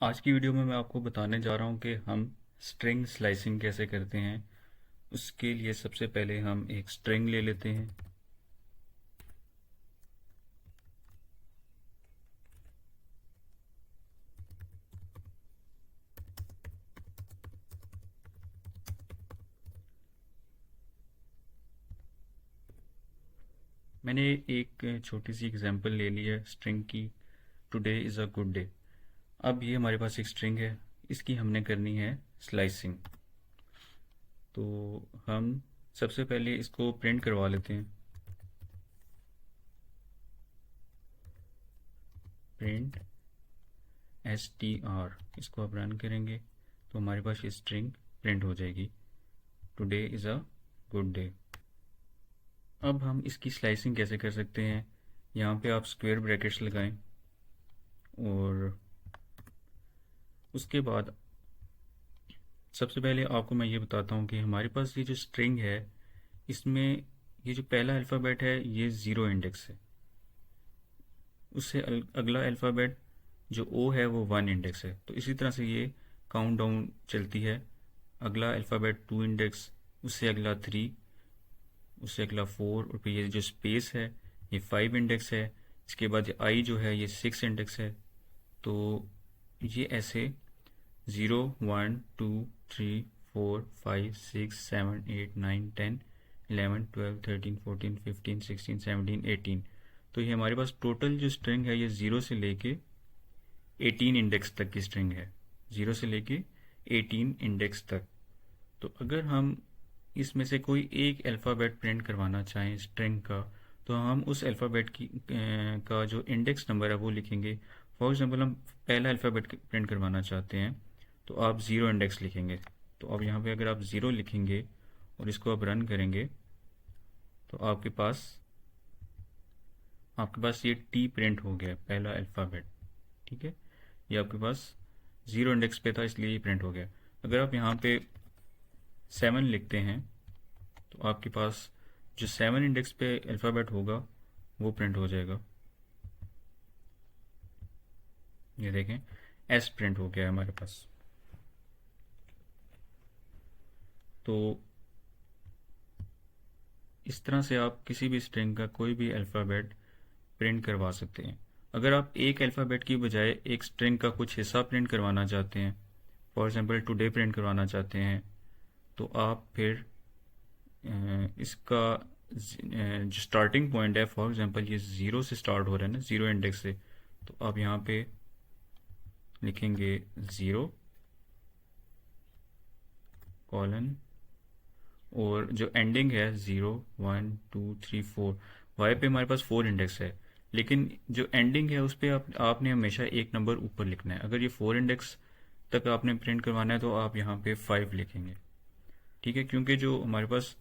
आज की वीडियो में मैं आपको बताने जा रहा हूँ कि हम स्ट्रिंग स्लाइसिंग कैसे करते हैं। उसके लिए सबसे पहले हम एक स्ट्रिंग ले लेते हैं। मैंने एक छोटी सी एग्जांपल ले ली है स्ट्रिंग की, today is a good day. अब ये हमारे पास एक स्ट्रिंग है, इसकी हमने करनी है स्लाइसिंग। तो हम सबसे पहले इसको प्रिंट करवा लेते हैं। प्रिंट str, इसको आप रन करेंगे तो हमारे पास ये स्ट्रिंग प्रिंट हो जाएगी, today is a good day. अब हम इसकी स्लाइसिंग कैसे कर सकते हैं। यहाँ पे आप स्क्वायर ब्रैकेट्स लगाएं और उसके बाद सबसे पहले आपको मैं ये बताता हूँ कि हमारे पास ये जो स्ट्रिंग है, इसमें ये जो पहला अल्फ़ाबेट है ये ज़ीरो इंडेक्स है। उससे अगला अल्फ़ाबेट जो ओ है वो वन इंडेक्स है। तो इसी तरह से ये काउंट डाउन चलती है। अगला अल्फ़ाबेट टू इंडेक्स, उससे अगला थ्री, उससे अगला फोर, और फिर ये जो स्पेस है ये फाइव इंडेक्स है। इसके बाद ये आई जो है ये सिक्स इंडेक्स है। तो ये ऐसे zero one two three four five six seven eight nine ten 11 12 13 14 15 16 17 18। तो ये हमारे पास टोटल जो स्ट्रिंग है ये ज़ीरो से लेके 18 इंडेक्स तक की स्ट्रिंग है। ज़ीरो से लेके 18 इंडेक्स तक। तो अगर हम इसमें से कोई एक अल्फ़ाबेट प्रिंट करवाना चाहें स्ट्रिंग का, तो हम उस अल्फ़ाबेट की का जो इंडेक्स नंबर है वो लिखेंगे। फॉर एग्जांपल हम पहला अल्फ़ाबेट प्रिंट करवाना चाहते हैं तो आप ज़ीरो इंडेक्स लिखेंगे। तो अब यहाँ पे अगर आप ज़ीरो लिखेंगे और इसको आप रन करेंगे तो आपके पास ये टी प्रिंट हो गया, पहला अल्फ़ाबेट। ठीक है, ये आपके पास ज़ीरो इंडेक्स पे था इसलिए ये प्रिंट हो गया। अगर आप यहाँ पे सेवन लिखते हैं तो आपके पास जो सेवन इंडेक्स पे अल्फ़ाबेट होगा वो प्रिंट हो जाएगा। ये देखें, एस प्रिंट हो गया है हमारे पास। तो इस तरह से आप किसी भी स्ट्रिंग का कोई भी अल्फ़ाबेट प्रिंट करवा सकते हैं। अगर आप एक अल्फ़ाबेट की बजाय एक स्ट्रिंग का कुछ हिस्सा प्रिंट करवाना चाहते हैं, फॉर एग्जांपल टुडे प्रिंट करवाना चाहते हैं, तो आप फिर इसका जो स्टार्टिंग पॉइंट है, फॉर एग्जांपल ये ज़ीरो से स्टार्ट हो रहा है ना, ज़ीरो इंडेक्स से, तो आप यहाँ पे लिखेंगे ज़ीरो कॉलन, और जो एंडिंग है zero one two three four. Y पे हमारे पास फोर इंडेक्स है, लेकिन जो एंडिंग है उस पर आपने हमेशा एक नंबर ऊपर लिखना है। अगर ये फोर इंडेक्स तक आपने प्रिंट करवाना है तो आप यहाँ पे फाइव लिखेंगे। ठीक है, क्योंकि जो हमारे पास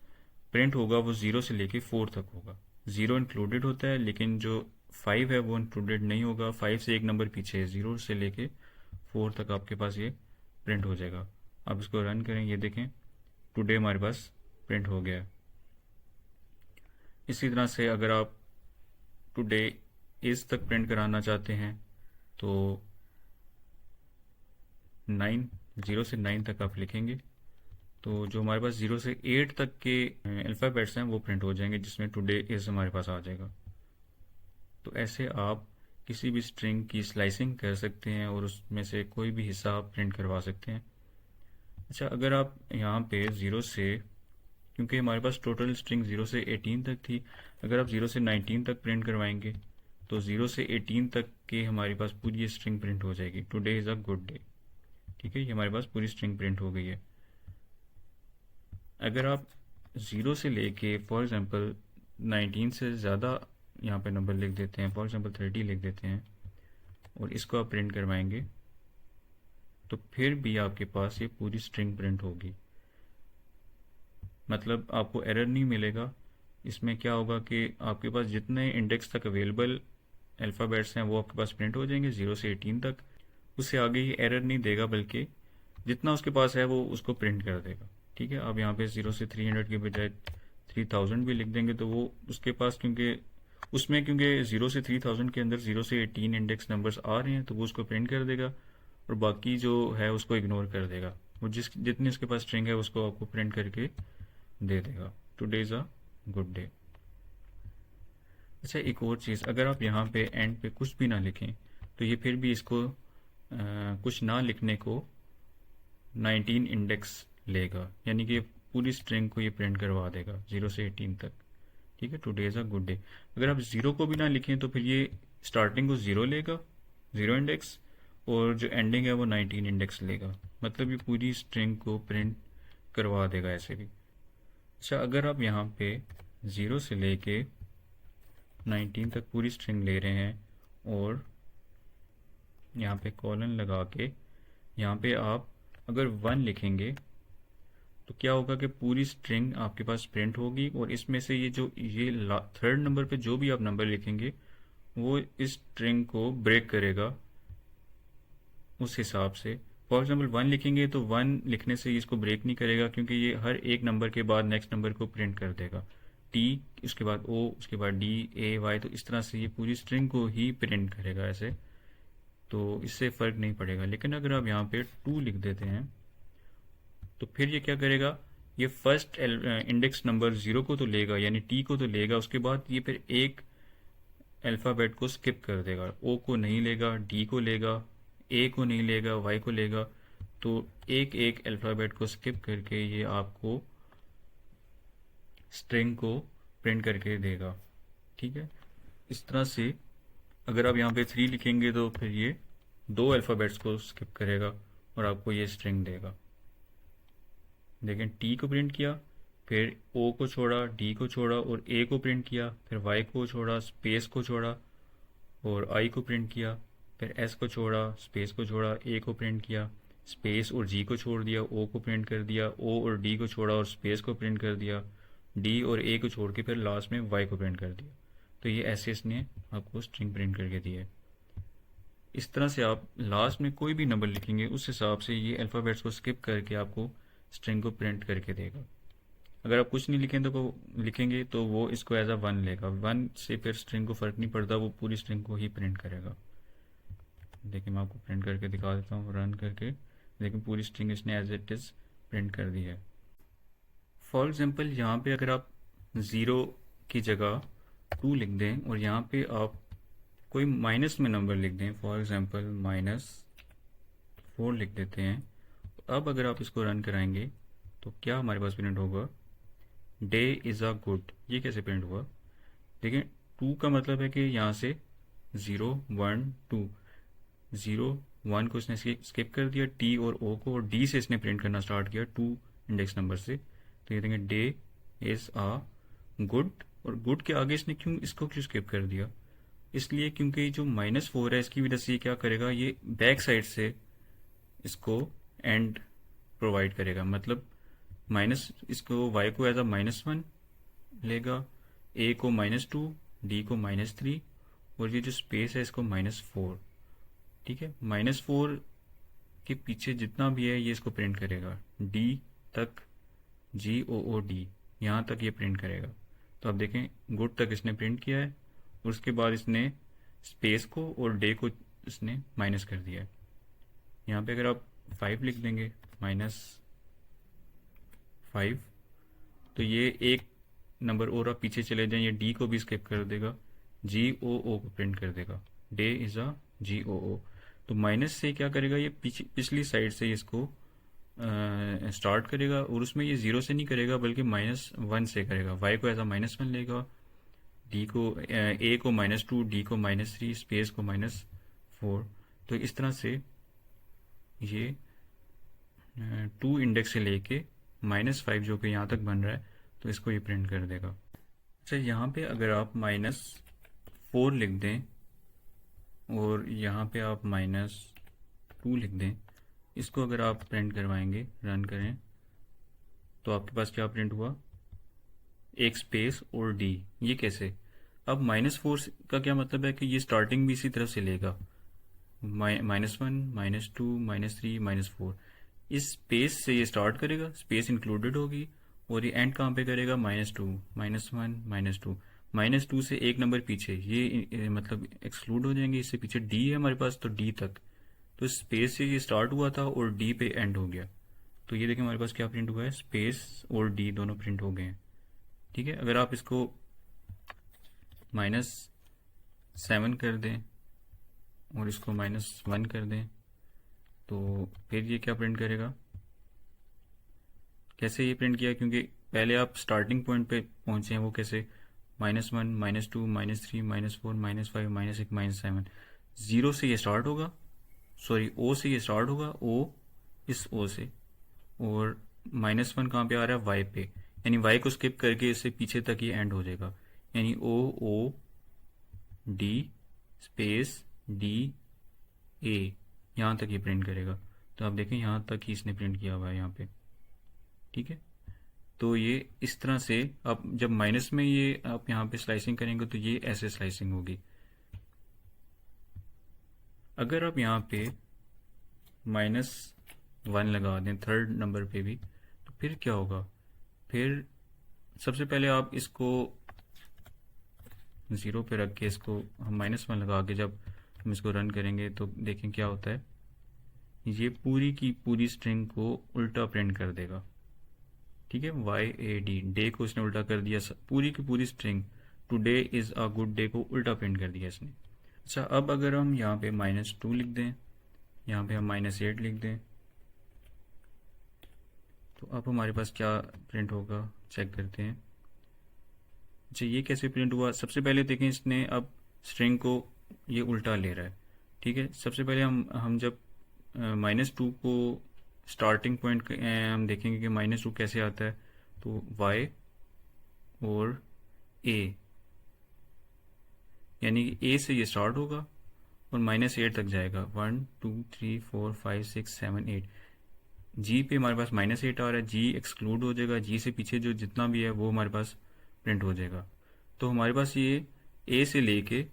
प्रिंट होगा वो ज़ीरो से लेके फोर तक होगा। ज़ीरो इंक्लूडेड होता है लेकिन जो फाइव है वो इंक्लूडेड नहीं होगा। फाइव से एक नंबर पीछे है, ज़ीरो से लेके फोर तक आपके पास ये प्रिंट हो जाएगा। आप इसको रन करें, ये देखें टुडे हमारे पास प्रिंट हो गया है। इसी तरह से अगर आप टुडे इज़ तक प्रिंट कराना चाहते हैं तो नाइन, ज़ीरो से नाइन तक आप लिखेंगे तो जो हमारे पास ज़ीरो से एट तक के अल्फ़ाबेट्स हैं वो प्रिंट हो जाएंगे, जिसमें टुडे इज़ हमारे पास आ जाएगा। तो ऐसे आप किसी भी स्ट्रिंग की स्लाइसिंग कर सकते हैं और उसमें से कोई भी हिस्सा आप प्रिंट करवा सकते हैं। अच्छा, अगर आप यहाँ पे ज़ीरो से, क्योंकि हमारे पास टोटल स्ट्रिंग ज़ीरो से 18 तक थी, अगर आप ज़ीरो से 19 तक प्रिंट करवाएंगे तो ज़ीरो से 18 तक के हमारे पास पूरी स्ट्रिंग प्रिंट हो जाएगी, today is a good day. ठीक है, ये हमारे पास पूरी स्ट्रिंग प्रिंट हो गई है। अगर आप ज़ीरो से लेके फॉर एग्ज़ाम्पल 19 से ज़्यादा यहाँ पे नंबर लिख देते हैं, फॉर एग्ज़ाम्पल 30 लिख देते हैं, और इसको आप प्रिंट करवाएंगे तो फिर भी आपके पास ये पूरी स्ट्रिंग प्रिंट होगी। मतलब आपको एरर नहीं मिलेगा। इसमें क्या होगा कि आपके पास जितने इंडेक्स तक अवेलेबल अल्फ़ाबेट्स हैं वो आपके पास प्रिंट हो जाएंगे ज़ीरो से 18 तक। उससे आगे ये एरर नहीं देगा, बल्कि जितना उसके पास है वो उसको प्रिंट कर देगा। ठीक है, आप यहाँ पे ज़ीरो से 300 के बजाय 3000 भी लिख देंगे तो वो उसके पास, क्योंकि ज़ीरो से 3000 के अंदर ज़ीरो से 18 इंडेक्स नंबर्स आ रहे हैं तो वो उसको प्रिंट कर देगा। और बाकी जो है उसको इग्नोर कर देगा। वो जितनी उसके पास स्ट्रिंग है उसको आपको प्रिंट करके दे देगा। Today is a good day. अच्छा, एक और चीज़, अगर आप यहाँ पे एंड पे कुछ भी ना लिखें तो ये फिर भी इसको कुछ ना लिखने को 19 इंडेक्स लेगा, यानी कि पूरी स्ट्रिंग को ये प्रिंट करवा देगा 0 से 18 तक। ठीक है, today is a good day. अगर आप ज़ीरो को भी ना लिखें तो फिर ये स्टार्टिंग को ज़ीरो लेगा, ज़ीरो इंडेक्स, और जो एंडिंग है वो 19 इंडेक्स लेगा। मतलब ये पूरी स्ट्रिंग को प्रिंट करवा देगा ऐसे भी। अच्छा, अगर आप यहाँ पे 0 से लेके 19 तक पूरी स्ट्रिंग ले रहे हैं और यहाँ पे कॉलन लगा के यहाँ पे आप अगर 1 लिखेंगे तो क्या होगा कि पूरी स्ट्रिंग आपके पास प्रिंट होगी, और इसमें से ये थर्ड नंबर पे जो भी आप नंबर लिखेंगे वो इस स्ट्रिंग को ब्रेक करेगा उस हिसाब से। फॉर एग्जाम्पल 1 लिखेंगे तो 1 लिखने से इसको ब्रेक नहीं करेगा, क्योंकि ये हर एक नंबर के बाद नेक्स्ट नंबर को प्रिंट कर देगा। टी, उसके बाद ओ, उसके बाद डी, ए, वाई, तो इस तरह से ये पूरी स्ट्रिंग को ही प्रिंट करेगा ऐसे। तो इससे फ़र्क नहीं पड़ेगा। लेकिन अगर आप यहाँ पे 2 लिख देते हैं तो फिर ये क्या करेगा, ये फर्स्ट इंडेक्स नंबर 0 को तो लेगा, यानी टी को तो लेगा, उसके बाद ये फिर एक अल्फ़ाबेट को स्किप कर देगा। ओ को नहीं लेगा, डी को लेगा, ए को नहीं लेगा, वाई को लेगा। तो एक एक अल्फ़ाबेट को स्किप करके ये आपको स्ट्रिंग को प्रिंट करके देगा। ठीक है, इस तरह से अगर आप यहाँ पे 3 लिखेंगे तो फिर ये 2 अल्फ़ाबेट्स को स्किप करेगा और आपको ये स्ट्रिंग देगा। देखें, टी को प्रिंट किया, फिर ओ को छोड़ा, डी को छोड़ा और ए को प्रिंट किया, फिर वाई को छोड़ा, स्पेस को छोड़ा और आई को प्रिंट किया, फिर एस को छोड़ा, स्पेस को छोड़ा, ए को प्रिंट किया, स्पेस और जी को छोड़ दिया, ओ को प्रिंट कर दिया, ओ और डी को छोड़ा और स्पेस को प्रिंट कर दिया, डी और ए को छोड़ के फिर लास्ट में वाई को प्रिंट कर दिया। तो ये ऐसे इसने आपको स्ट्रिंग प्रिंट करके दी है। इस तरह से आप लास्ट में कोई भी नंबर लिखेंगे उस हिसाब से ये अल्फ़ाबेट्स को स्किप करके आपको स्ट्रिंग को प्रिंट करके देगा। अगर आप कुछ नहीं लिखेंगे तो वो इसको एज अ 1 लेगा। 1 से फिर स्ट्रिंग को फ़र्क नहीं पड़ता, वो पूरी स्ट्रिंग को ही प्रिंट करेगा। देखिए, मैं आपको प्रिंट करके दिखा देता हूँ रन करके। लेकिन पूरी स्ट्रिंग इसने एज इट इज़ प्रिंट कर दी है। फॉर एग्जांपल यहाँ पे अगर आप 0 की जगह 2 लिख दें और यहाँ पे आप कोई माइनस में नंबर लिख दें, फॉर एग्जांपल -4 लिख देते हैं। अब अगर आप इसको रन कराएंगे तो क्या हमारे पास प्रिंट होगा, डे इज़ अ गुड। ये कैसे प्रिंट हुआ, देखिए 2 का मतलब है कि यहाँ से 0 1 2, 0 1 को इसने स्किप कर दिया, टी और ओ को, और डी से इसने प्रिंट करना स्टार्ट किया 2 इंडेक्स नंबर से। तो ये देखेंगे डे इज़ अ गुड, और गुड के आगे इसने क्यों स्किप कर दिया, इसलिए क्योंकि जो -4 है इसकी वजह से ये क्या करेगा, ये बैक साइड से इसको एंड प्रोवाइड करेगा। मतलब माइनस इसको वाई को एज अ -1 लेगा, ए को -2, डी को -3 और ये जो स्पेस है इसको -4। ठीक है, -4 के पीछे जितना भी है ये इसको प्रिंट करेगा, डी तक, GOOD यहाँ तक ये प्रिंट करेगा। तो आप देखें, गुड तक इसने प्रिंट किया है और उसके बाद इसने स्पेस को और डे को इसने माइनस कर दिया है। यहाँ पे अगर आप 5 लिख देंगे, -5, तो ये एक नंबर और आप पीछे चले जाएं, ये डी को भी स्किप कर देगा, GOO को प्रिंट कर देगा, डे इज़ अ GOO। तो माइनस से क्या करेगा, ये पिछली साइड से इसको स्टार्ट करेगा, और उसमें ये 0 से नहीं करेगा बल्कि -1 से करेगा। वाई को एज अ -1 लेगा, डी को ए को -2, डी को -3, स्पेस को -4। तो इस तरह से ये 2 इंडेक्स से लेके -5 जो कि यहाँ तक बन रहा है, तो इसको ये प्रिंट कर देगा। अच्छा, यहाँ पे अगर आप -4 लिख दें और यहाँ पे आप -2 लिख दें, इसको अगर आप प्रिंट करवाएंगे, रन करें, तो आपके पास क्या प्रिंट हुआ, एक स्पेस और डी। ये कैसे, अब -4 का क्या मतलब है कि ये स्टार्टिंग भी इसी तरफ से लेगा, -1 -2 -3 -4। इस स्पेस से ये स्टार्ट करेगा, स्पेस इंक्लूडेड होगी, और ये एंड कहाँ पे करेगा, -2 -1 -2। -2 से एक नंबर पीछे ये मतलब एक्सक्लूड हो जाएंगे, इससे पीछे डी है हमारे पास, तो डी तक, तो स्पेस से ये स्टार्ट हुआ था और डी पे एंड हो गया। तो ये देखें हमारे पास क्या प्रिंट हुआ है, स्पेस और डी दोनों प्रिंट हो गए हैं। ठीक है, अगर आप इसको -7 कर दें और इसको -1 कर दें तो फिर ये क्या प्रिंट करेगा, कैसे ये प्रिंट किया, क्योंकि पहले आप स्टार्टिंग पॉइंट पे पहुंचे हैं, वो कैसे -1 -2 -3 -4 -5 -6 -7, जीरो से ये स्टार्ट होगा, सॉरी ओ से ये स्टार्ट होगा, ओ इस ओ से, और -1 कहाँ पे आ रहा है, वाई पे, यानी वाई को स्किप करके इससे पीछे तक ये एंड हो जाएगा, यानी O D space D A, यहाँ तक ये प्रिंट करेगा। तो आप देखें यहाँ तक ही इसने प्रिंट किया हुआ है यहाँ पे। ठीक है, तो ये इस तरह से आप जब माइनस में ये आप यहाँ पे स्लाइसिंग करेंगे तो ये ऐसे स्लाइसिंग होगी। अगर आप यहाँ पे -1 लगा दें थर्ड नंबर पे भी, तो फिर क्या होगा, फिर सबसे पहले आप इसको 0 पे रख के इसको हम -1 लगा के जब हम इसको रन करेंगे तो देखें क्या होता है, ये पूरी की पूरी स्ट्रिंग को उल्टा प्रिंट कर देगा। ठीक है, YAD, डे को इसने उल्टा कर दिया, पूरी की पूरी string today is a good day को उल्टा प्रिंट कर दिया इसने। अच्छा, अब अगर हम यहाँ पे -2 लिख दें, यहाँ पे हम -8 लिख दें, तो अब हमारे पास क्या प्रिंट होगा, चेक करते हैं। अच्छा, ये कैसे प्रिंट हुआ, सबसे पहले देखें इसने अब स्ट्रिंग को ये उल्टा ले रहा है। ठीक है, सबसे पहले हम जब -2 को स्टार्टिंग पॉइंट हम देखेंगे कि -2 कैसे आता है, तो y और a, यानी कि a से ये स्टार्ट होगा और -8 तक जाएगा, 1 2 3 4 5 6 7 8, जी पे हमारे पास -8 आ रहा है, जी एक्सक्लूड हो जाएगा, जी से पीछे जो जितना भी है वो हमारे पास प्रिंट हो जाएगा। तो हमारे पास ये ए से लेके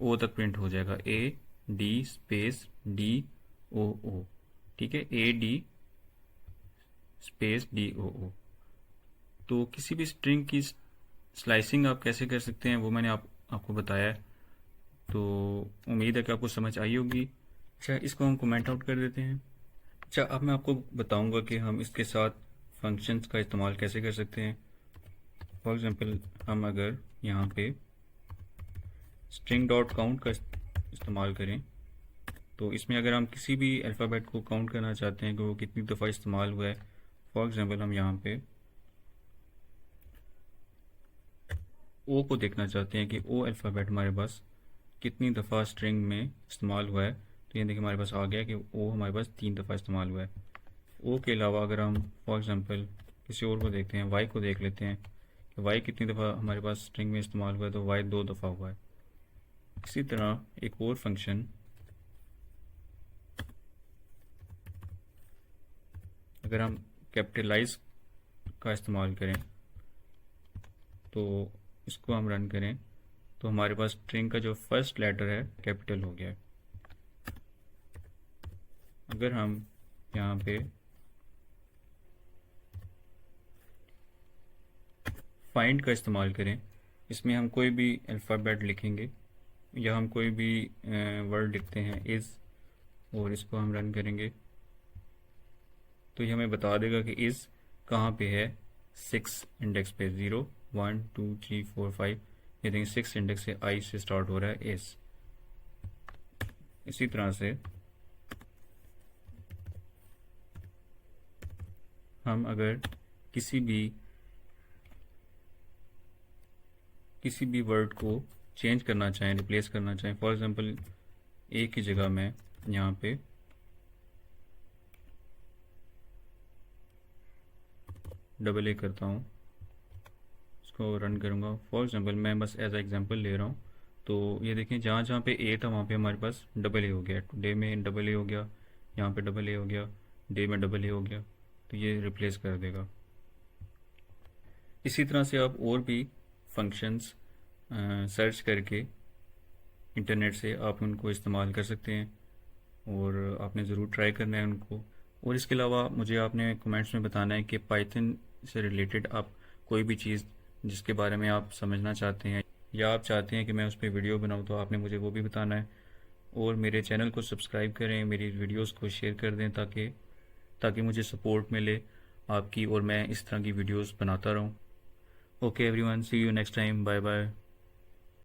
ओ तक प्रिंट हो जाएगा, A D space D O O. ठीक है, A D space D O O. तो किसी भी स्ट्रिंग की स्लाइसिंग आप कैसे कर सकते हैं वो मैंने आपको बताया है, तो उम्मीद है कि आपको समझ आई होगी। अच्छा, इसको हम कमेंट आउट कर देते हैं। अच्छा, अब मैं आपको बताऊंगा कि हम इसके साथ फंक्शंस का इस्तेमाल कैसे कर सकते हैं। फॉर एग्जांपल, हम अगर यहाँ पे स्ट्रिंग डॉट काउंट का इस्तेमाल करें, तो इसमें अगर हम किसी भी अल्फ़ाबेट को काउंट करना चाहते हैं कि वो कितनी दफ़ा इस्तेमाल हुआ है, फॉर एग्जांपल हम यहाँ पे ओ को देखना चाहते हैं कि ओ अल्फ़ाबेट हमारे पास कितनी दफ़ा स्ट्रिंग में इस्तेमाल हुआ है, तो ये देखिए हमारे पास आ गया कि ओ हमारे पास 3 दफ़ा इस्तेमाल हुआ है। ओ के अलावा अगर हम फॉर एग्जांपल किसी और को देखते हैं, वाई को देख लेते हैं कि वाई कितनी दफ़ा हमारे पास स्ट्रिंग में इस्तेमाल हुआ है, तो वाई 2 दफ़ा हुआ है। इसी तरह एक और फंक्शन, अगर हम कैपिटलाइज का इस्तेमाल करें तो इसको हम रन करें तो हमारे पास स्ट्रिंग का जो फर्स्ट लेटर है कैपिटल हो गया है। अगर हम यहाँ पे फाइंड का इस्तेमाल करें, इसमें हम कोई भी अल्फ़ाबेट लिखेंगे या हम कोई भी वर्ड लिखते हैं इज़, और इसको हम रन करेंगे तो ये हमें बता देगा कि इज़ कहाँ पे है, 6 इंडेक्स पे, 0 1 2 3 4 5, ये देखें 6 इंडेक्स से आई से स्टार्ट हो रहा है इज़। इसी तरह से हम अगर किसी भी वर्ड को चेंज करना चाहें, रिप्लेस करना चाहें, फॉर एग्जांपल ए की जगह मैं यहाँ पे AA करता हूँ, इसको रन करूँगा, फॉर एग्जांपल मैं बस एज एग्जांपल ले रहा हूँ, तो ये देखें जहाँ जहाँ पे ए था वहाँ पे हमारे पास AA हो गया, टुडे में AA हो गया, यहाँ पे AA हो गया, डे में AA हो गया, तो ये रिप्लेस कर देगा। इसी तरह से आप और भी फंक्शंस सर्च करके इंटरनेट से आप उनको इस्तेमाल कर सकते हैं और आपने ज़रूर ट्राई करना है उनको। और इसके अलावा मुझे आपने कमेंट्स में बताना है कि पाइथन से रिलेटेड आप कोई भी चीज़ जिसके बारे में आप समझना चाहते हैं या आप चाहते हैं कि मैं उस पर वीडियो बनाऊँ, तो आपने मुझे वो भी बताना है। और मेरे चैनल को सब्सक्राइब करें, मेरी वीडियोस को शेयर कर दें ताकि ताकि मुझे सपोर्ट मिले आपकी और मैं इस तरह की वीडियोस बनाता रहूं। Okay everyone, see you next time, bye bye.